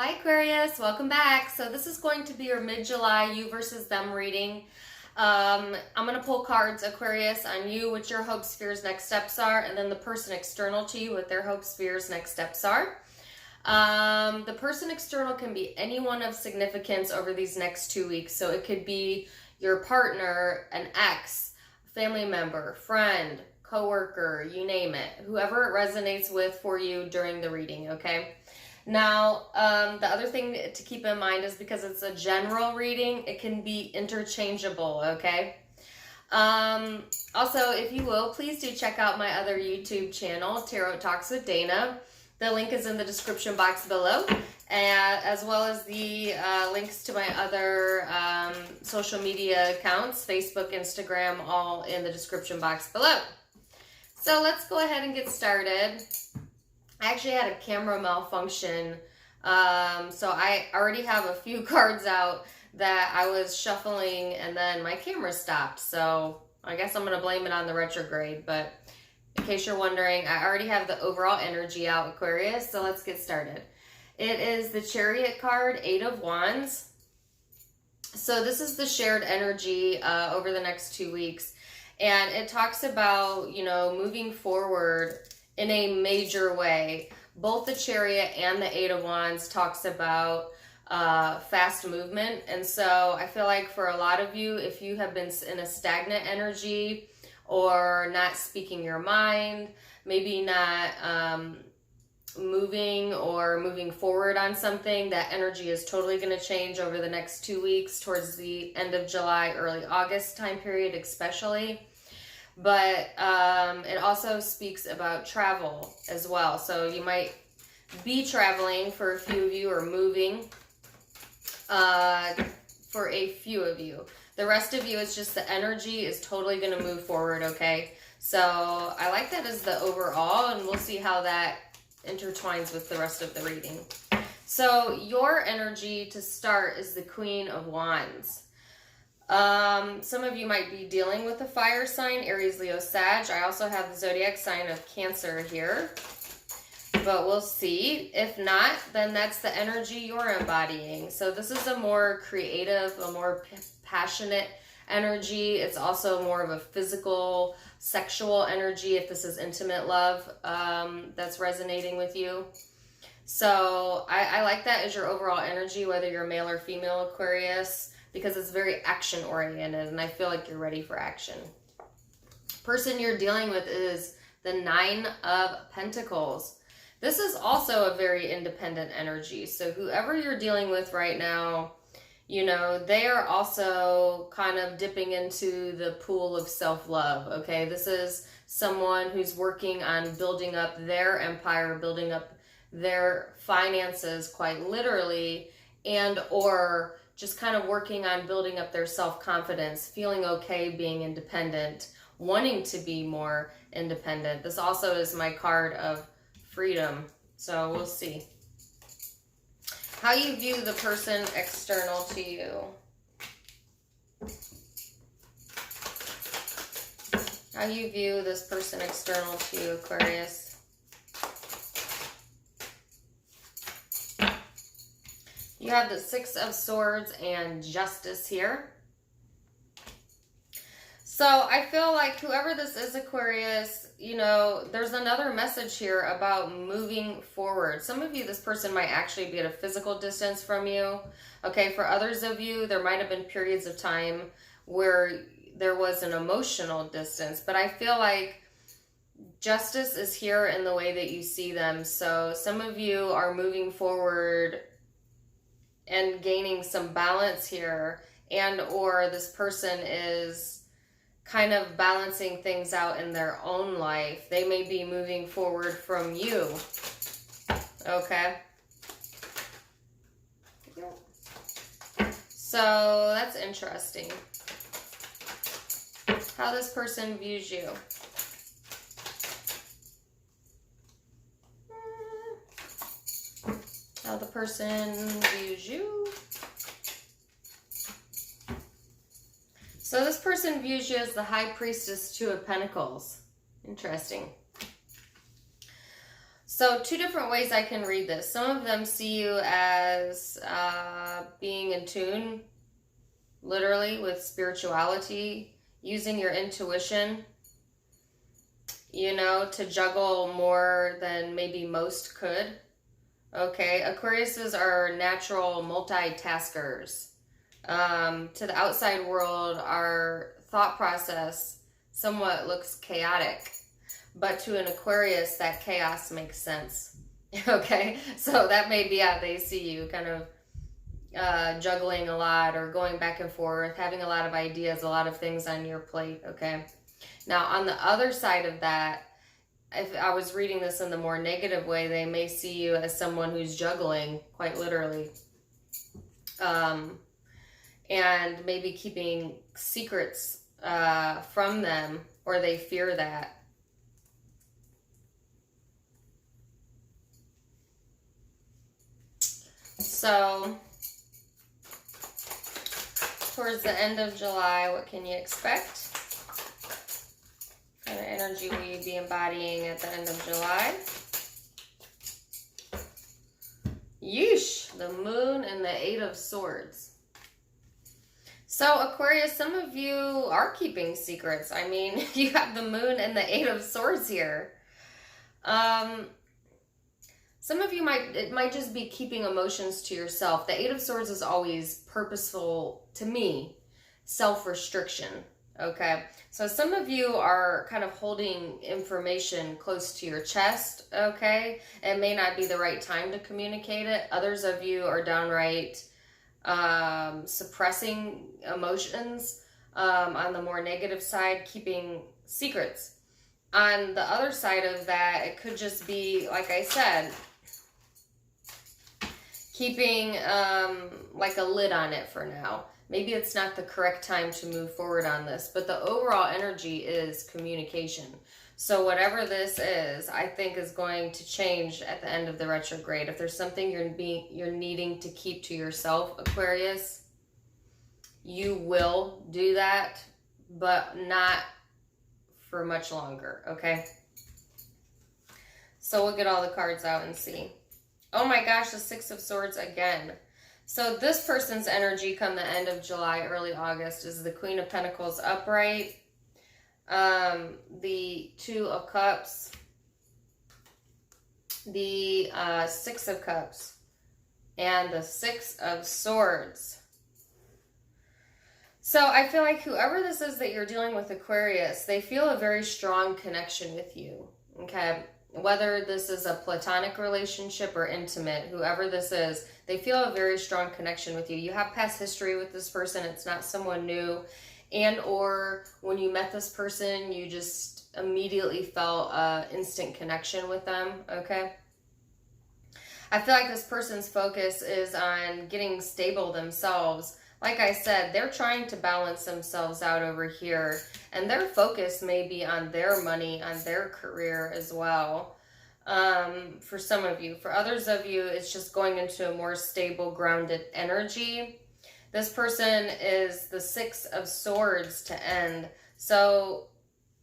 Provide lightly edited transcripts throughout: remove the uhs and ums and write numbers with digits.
Hi Aquarius, welcome back. So this is going to be your mid-July you versus them reading. I'm going to pull cards, Aquarius, on you, what your hopes, fears, next steps are, and then the person external to you, what their hopes, fears, next steps are. The person external can be anyone of significance over these next 2 weeks. So it could be your partner, an ex, family member, friend, coworker, you name it. Whoever it resonates with for you during the reading, okay? Now, the other thing to keep in mind is because it's a general reading, it can be interchangeable, okay? Also, if you will, please do check out my other YouTube channel, Tarot Talks with Dana. The link is in the description box below, as well as the links to my other social media accounts, Facebook, Instagram, all in the description box below. So let's go ahead and get started. I actually had a camera malfunction, so I already have a few cards out that I was shuffling and then my camera stopped. So I guess I'm going to blame it on the retrograde, but in case you're wondering, I already have the overall energy out, Aquarius, so let's get started. It is the Chariot card, 8 of Wands. So this is the shared energy over the next 2 weeks, and it talks about, you know, moving forward in a major way. Both the Chariot and the 8 of Wands talks about fast movement. And so I feel like for a lot of you, if you have been in a stagnant energy or not speaking your mind, maybe not moving or moving forward on something, that energy is totally going to change over the next 2 weeks towards the end of July, early August time period especially. But it also speaks about travel as well. So you might be traveling for a few of you, or moving for a few of you. The rest of you, it's just the energy is totally going to move forward, okay? So I like that as the overall, and we'll see how that intertwines with the rest of the reading. So your energy to start is the Queen of Wands. Some of you might be dealing with a fire sign, Aries, Leo, Sag. I also have the zodiac sign of Cancer here, but we'll see. If not, then that's the energy you're embodying. So this is a more creative, a more passionate energy. It's also more of a physical, sexual energy if this is intimate love that's resonating with you. So I like that as your overall energy, whether you're male or female, Aquarius, because it's very action oriented and I feel like you're ready for action. Person you're dealing with is the 9 of Pentacles. This is also a very independent energy. So whoever you're dealing with right now, you know, they are also kind of dipping into the pool of self-love, okay? This is someone who's working on building up their empire, building up their finances quite literally, and or just kind of working on building up their self-confidence, feeling okay being independent, wanting to be more independent. This also is my card of freedom, so we'll see. How you view the person external to you. How you view this person external to you, Aquarius. You have the 6 of Swords and Justice here. So I feel like whoever this is, Aquarius, you know, there's another message here about moving forward. Some of you, this person might actually be at a physical distance from you. Okay, for others of you, there might have been periods of time where there was an emotional distance. But I feel like justice is here in the way that you see them. So some of you are moving forward and gaining some balance here, and or this person is kind of balancing things out in their own life. They may be moving forward from you, okay? So that's interesting. How this person views you. How the person views you. So this person views you as the High Priestess, 2 of Pentacles. Interesting. So 2 different ways I can read this. Some of them see you as being in tune, literally, with spirituality, using your intuition, you know, to juggle more than maybe most could. Okay, Aquariuses are natural multitaskers. To the outside world, our thought process somewhat looks chaotic, but to an Aquarius, that chaos makes sense. Okay, so that may be how they see you, kind of juggling a lot or going back and forth, having a lot of ideas, a lot of things on your plate. Okay, now on the other side of that, if I was reading this in the more negative way, they may see you as someone who's juggling, quite literally. And maybe keeping secrets from them, or they fear that. So, towards the end of July, what can you expect? What kind of energy will you be embodying at the end of July? Yeesh, the Moon and the 8 of Swords. So Aquarius, some of you are keeping secrets. I mean, you have the Moon and the 8 of Swords here. Some of you might just be keeping emotions to yourself. The 8 of Swords is always purposeful, to me, self-restriction. Okay, so some of you are kind of holding information close to your chest. Okay, it may not be the right time to communicate it. Others of you are downright suppressing emotions, on the more negative side, keeping secrets. On the other side of that, it could just be, like I said, keeping like a lid on it for now. Maybe it's not the correct time to move forward on this, but the overall energy is communication. So whatever this is, I think is going to change at the end of the retrograde. If there's something you're needing to keep to yourself, Aquarius, you will do that, but not for much longer, okay? So we'll get all the cards out and see. Oh my gosh, the 6 of Swords again. So this person's energy come the end of July, early August is the Queen of Pentacles upright, the 2 of Cups, the 6 of Cups, and the 6 of Swords. So I feel like whoever this is that you're dealing with, Aquarius, they feel a very strong connection with you, okay? Whether this is a platonic relationship or intimate, whoever this is, they feel a very strong connection with you. You have past history with this person. It's not someone new. And or when you met this person, you just immediately felt an instant connection with them, okay? I feel like this person's focus is on getting stable themselves. Like I said, they're trying to balance themselves out over here, and their focus may be on their money, on their career as well. For some of you. For others of you, it's just going into a more stable, grounded energy. This person is the 6 of Swords to end. So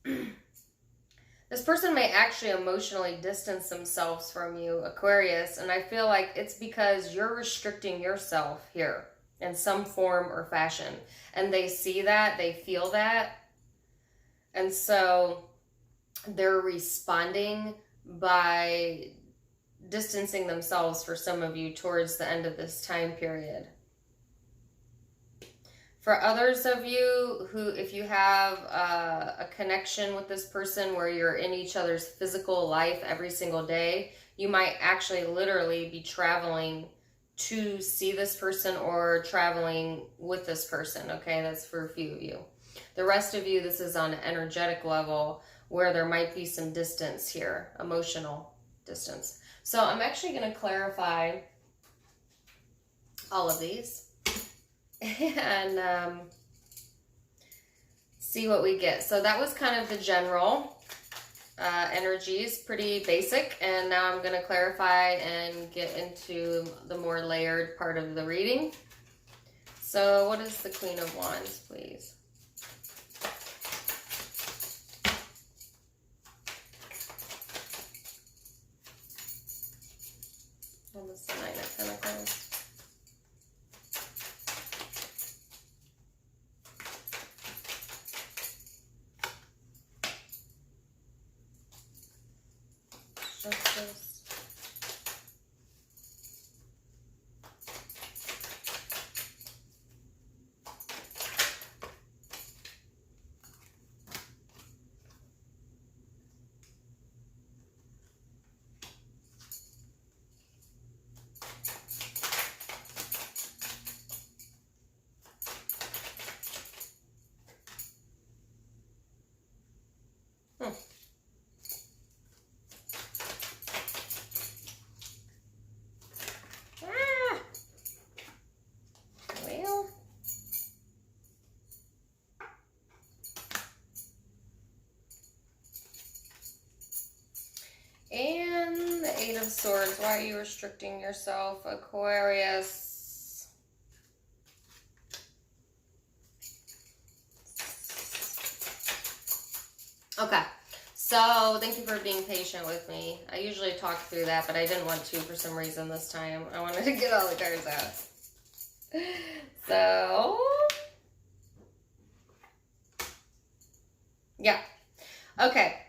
this person may actually emotionally distance themselves from you, Aquarius, and I feel like it's because you're restricting yourself here in some form or fashion. And they see that, they feel that, and so they're responding by distancing themselves for some of you towards the end of this time period. For others of you who, if you have a connection with this person where you're in each other's physical life every single day, you might actually literally be traveling to see this person or traveling with this person, okay? That's for a few of you. The rest of you, this is on an energetic level where there might be some distance here, emotional distance. So I'm actually going to clarify all of these and see what we get. So that was kind of the general energies, pretty basic, and now I'm going to clarify and get into the more layered part of the reading. So what is the Queen of Wands, please? Nine of Pentacles. Justice. And the Eight of Swords. Why are you restricting yourself, Aquarius? Okay. So, thank you for being patient with me. I usually talk through that, but I didn't want to for some reason this time. I wanted to get all the cards out. So, yeah. Okay.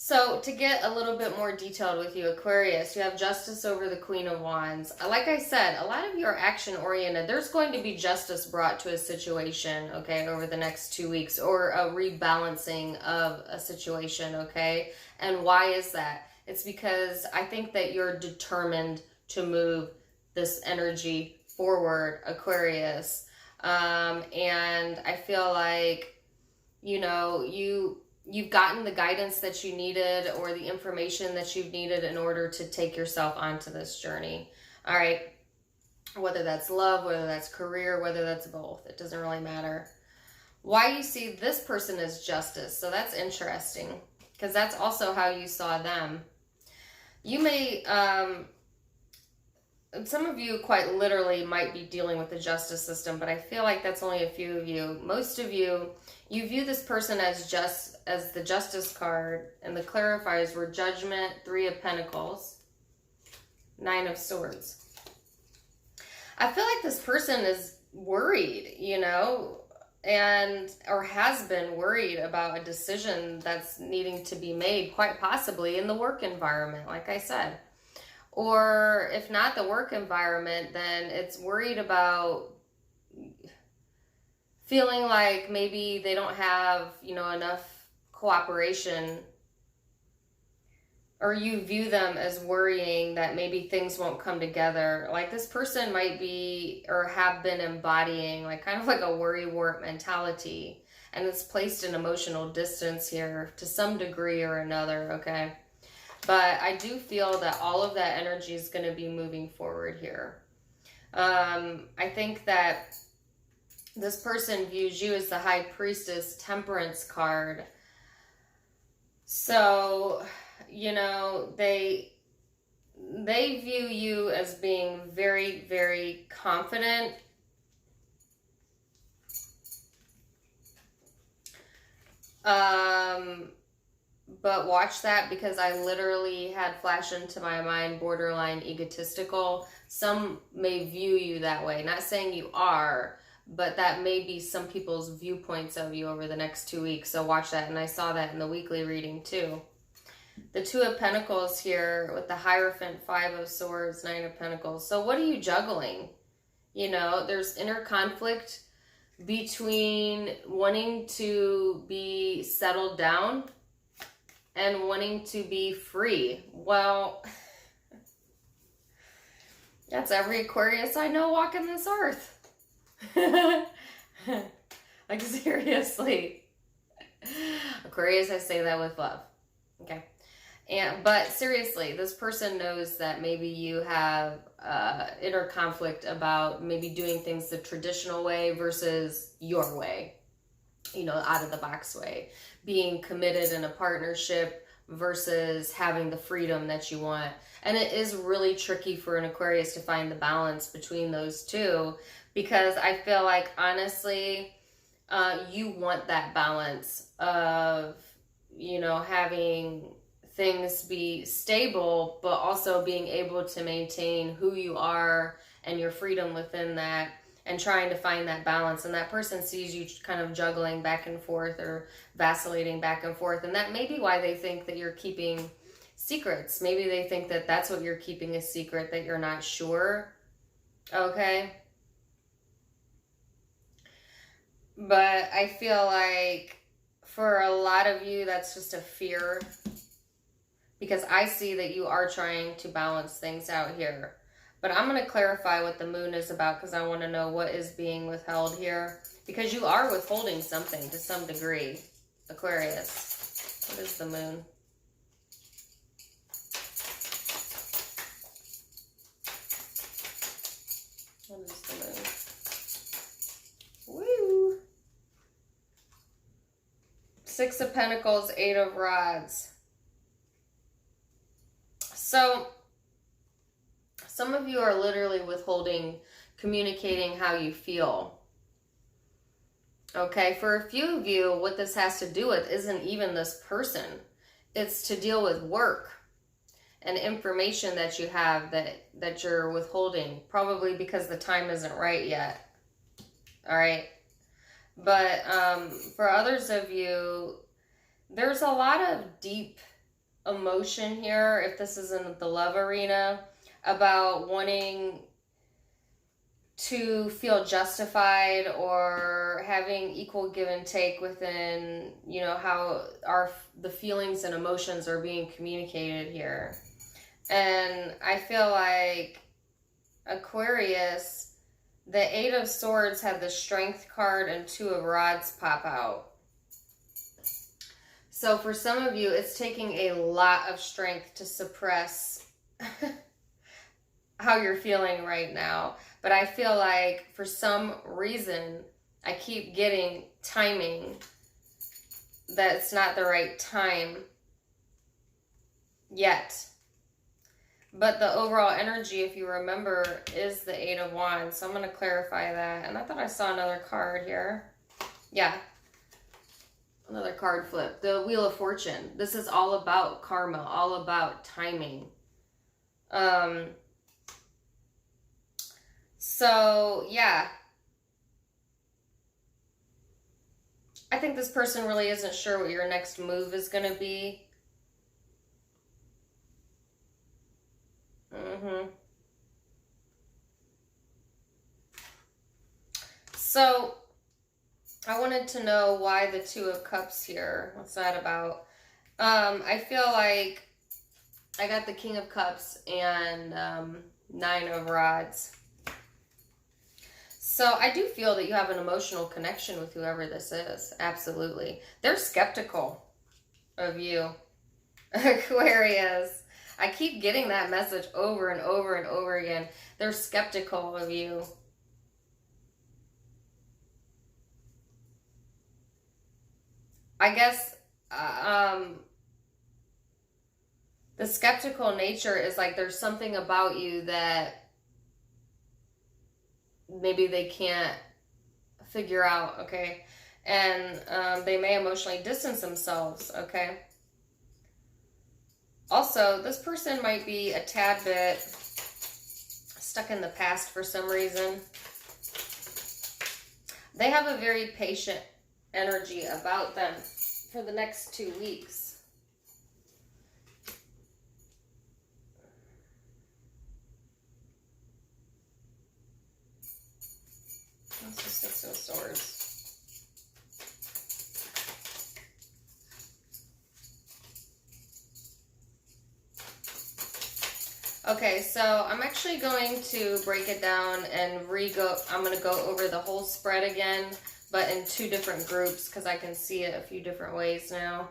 So, to get a little bit more detailed with you, Aquarius, you have Justice over the Queen of Wands. Like I said, a lot of you are action-oriented. There's going to be justice brought to a situation, okay, over the next 2 weeks, or a rebalancing of a situation, okay? And why is that? It's because I think that you're determined to move this energy forward, Aquarius. And I feel like, you know, you've gotten the guidance that you needed or the information that you've needed in order to take yourself onto this journey. All right. Whether that's love, whether that's career, whether that's both, it doesn't really matter. Why you see this person as justice. So that's interesting because that's also how you saw them. You may, some of you quite literally might be dealing with the justice system, but I feel like that's only a few of you. Most of you, you view this person as the Justice card, and the clarifiers were Judgment, Three of Pentacles, Nine of Swords. I feel like this person is worried, you know, or has been worried about a decision that's needing to be made, quite possibly in the work environment, like I said. Or if not the work environment, then it's worried about feeling like maybe they don't have, you know, enough cooperation, or you view them as worrying that maybe things won't come together. Like this person might be or have been embodying like kind of like a worrywart mentality, and it's placed an emotional distance here to some degree or another, okay? But I do feel that all of that energy is going to be moving forward here. I think that this person views you as the High Priestess, Temperance card. So, you know, they view you as being very, very confident. But watch that, because I literally had flash into my mind borderline egotistical. Some may view you that way. Not saying you are, but that may be some people's viewpoints of you over the next 2 weeks. So watch that. And I saw that in the weekly reading too. The Two of Pentacles here with the Hierophant, Five of Swords, Nine of Pentacles. So what are you juggling? You know, there's inner conflict between wanting to be settled down and wanting to be free. Well, that's every Aquarius I know walking this earth. Like, seriously. Aquarius, I say that with love. Okay. But seriously, this person knows that maybe you have inner conflict about maybe doing things the traditional way versus your way. You know, out of the box way. Being committed in a partnership versus having the freedom that you want. And it is really tricky for an Aquarius to find the balance between those two, because I feel like, honestly, you want that balance of, you know, having things be stable, but also being able to maintain who you are and your freedom within that, and trying to find that balance. And that person sees you kind of juggling back and forth or vacillating back and forth. And that may be why they think that you're keeping secrets. Maybe they think that that's what you're keeping a secret, that you're not sure. Okay. But I feel like for a lot of you, that's just a fear, because I see that you are trying to balance things out here. But I'm going to clarify what the moon is about, because I want to know what is being withheld here, because you are withholding something to some degree, Aquarius. What is the moon? What is the moon? Woo! Six of Pentacles, Eight of Rods. So, some of you are literally withholding, communicating how you feel. Okay, for a few of you, what this has to do with isn't even this person. It's to deal with work and information that you have that you're withholding, probably because the time isn't right yet. All right. But for others of you, there's a lot of deep emotion here, if this isn't the love arena, about wanting to feel justified or having equal give and take within, you know, how the feelings and emotions are being communicated here. And I feel like Aquarius, the Eight of Swords had the Strength card and Two of Rods pop out. So for some of you, it's taking a lot of strength to suppress how you're feeling right now. But I feel like for some reason, I keep getting timing that it's not the right time yet. But the overall energy, if you remember, is the Eight of Wands. So I'm going to clarify that. And I thought I saw another card here. Yeah. Another card flip. The Wheel of Fortune. This is all about karma, all about timing. So, yeah. I think this person really isn't sure what your next move is going to be. So, I wanted to know why the Two of Cups here. What's that about? I feel like I got the King of Cups and Nine of Rods. So I do feel that you have an emotional connection with whoever this is. Absolutely. They're skeptical of you, Aquarius. I keep getting that message over and over and over again. They're skeptical of you. I guess the skeptical nature is like there's something about you that maybe they can't figure out, okay? And they may emotionally distance themselves, okay? Also, this person might be a tad bit stuck in the past for some reason. They have a very patient energy about them for the next 2 weeks. That's the Six of Swords. Okay, so I'm actually going to break it down and I'm going to go over the whole spread again, but in 2 different groups because I can see it a few different ways now.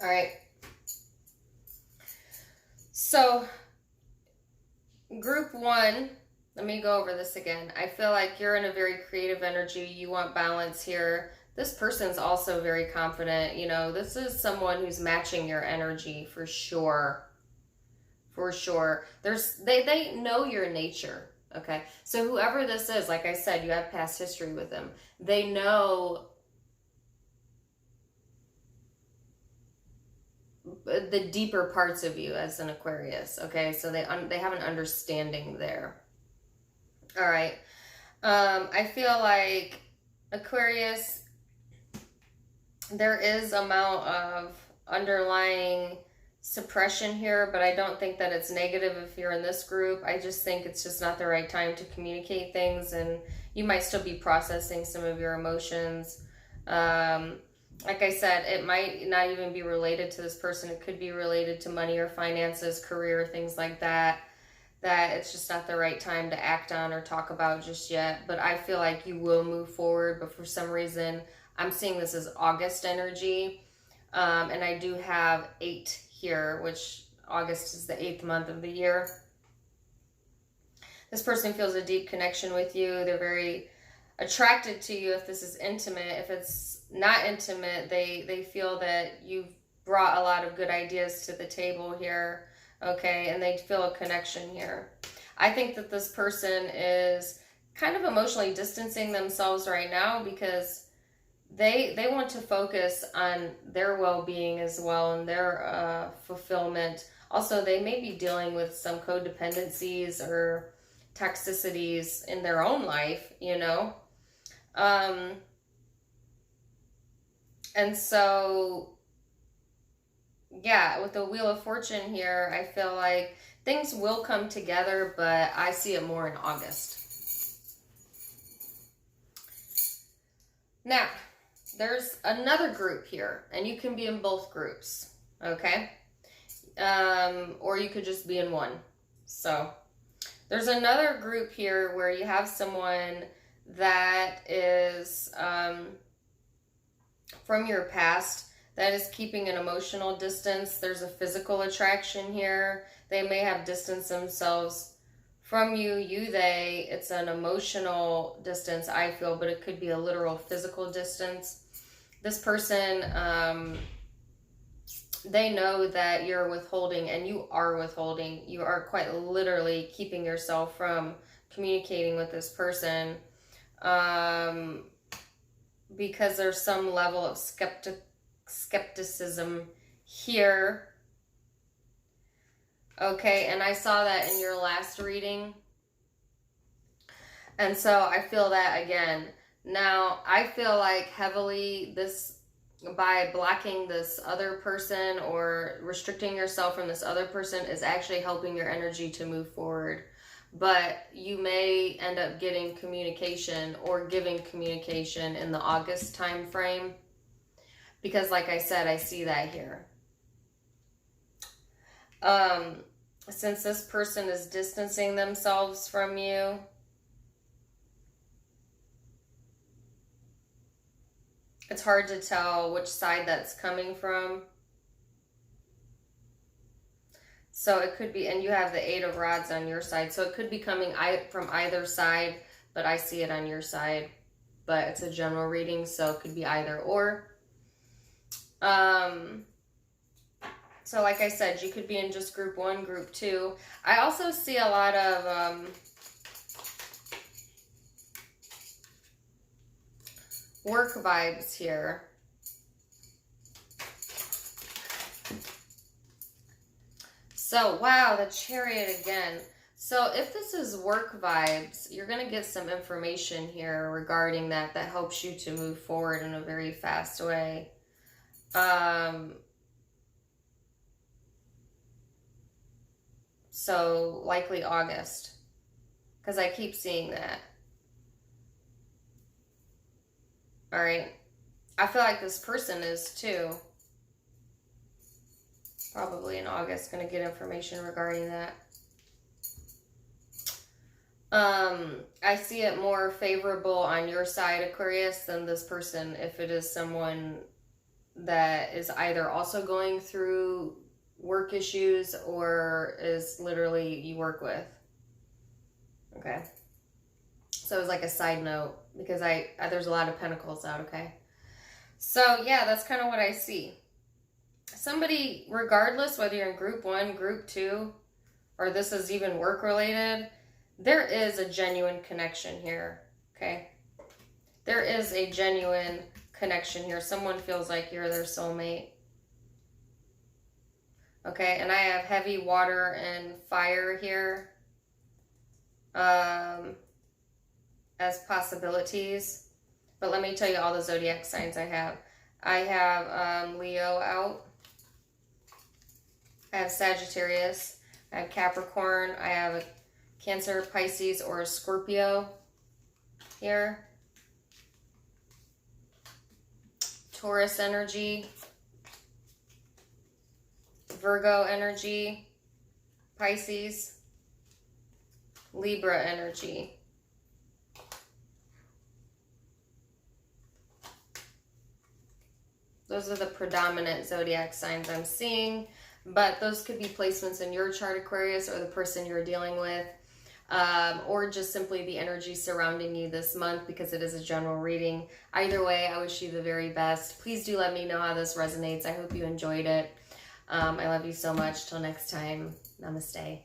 All right. So, group 1, let me go over this again. I feel like you're in a very creative energy. You want balance here. This person's also very confident. You know, this is someone who's matching your energy for sure. For sure. They know your nature. Okay. So whoever this is, like I said, you have past history with them. They know the deeper parts of you as an Aquarius. Okay, so they have an understanding there. All right. I feel like Aquarius, there is amount of underlying suppression here, but I don't think that it's negative if you're in this group. I just think it's just not the right time to communicate things, and you might still be processing some of your emotions. Like I said, it might not even be related to this person. It could be related to money or finances, career, things like that, that it's just not the right time to act on or talk about just yet. But I feel like you will move forward, but for some reason, I'm seeing this as August energy. And I do have 8 here, which August is the 8th month of the year. This person feels a deep connection with you. They're very attracted to you if this is intimate. If it's not intimate, they feel that you've brought a lot of good ideas to the table here, okay? And they feel a connection here. I think that this person is kind of emotionally distancing themselves right now because they want to focus on their well-being as well and their fulfillment. Also, they may be dealing with some codependencies or toxicities in their own life, you know. And so, yeah, with the Wheel of Fortune here, I feel like things will come together, but I see it more in August. Now, there's another group here, and you can be in both groups, okay? Or you could just be in one. So, there's another group here where you have someone that is from your past that is keeping an emotional distance. There's a physical attraction here. They may have distanced themselves from you, they. It's an emotional distance, I feel, but it could be a literal physical distance. This person, they know that you're withholding, and you are withholding. You are quite literally keeping yourself from communicating with this person because there's some level of skepticism here. Okay, and I saw that in your last reading. And so I feel that again. Now, I feel like heavily by blocking this other person or restricting yourself from this other person is actually helping your energy to move forward. But you may end up getting communication or giving communication in the August time frame. Because like I said, I see that here. Since this person is distancing themselves from you, it's hard to tell which side that's coming from. So it could be, and you have the 8 of Rods on your side, so it could be coming from either side, but I see it on your side. But it's a general reading, so it could be either or. So like I said, you could be in just group 1, group 2. I also see a lot of work vibes here. So, wow, the Chariot again. So if this is work vibes, you're going to get some information here regarding that helps you to move forward in a very fast way. So likely August, because I keep seeing that. All right. I feel like this person is too. Probably in August, going to get information regarding that. I see it more favorable on your side, Aquarius, than this person if it is someone that is either also going through work issues or is literally you work with. Okay. So it's like a side note because there's a lot of pentacles out, okay? So yeah, that's kind of what I see. Somebody, regardless whether you're in group 1, group 2, or this is even work related, there is a genuine connection here, okay? There is a genuine connection here. Someone feels like you're their soulmate. Okay, and I have heavy water and fire here as possibilities. But let me tell you all the zodiac signs I have. I have Leo out. I have Sagittarius. I have Capricorn. I have a Cancer, Pisces, or a Scorpio here. Taurus energy. Virgo energy. Pisces. Libra energy. Those are the predominant zodiac signs I'm seeing, but those could be placements in your chart, Aquarius, or the person you're dealing with, or just simply the energy surrounding you this month, because it is a general reading. Either way, I wish you the very best. Please do let me know how this resonates. I hope you enjoyed it. I love you so much. Till next time, namaste.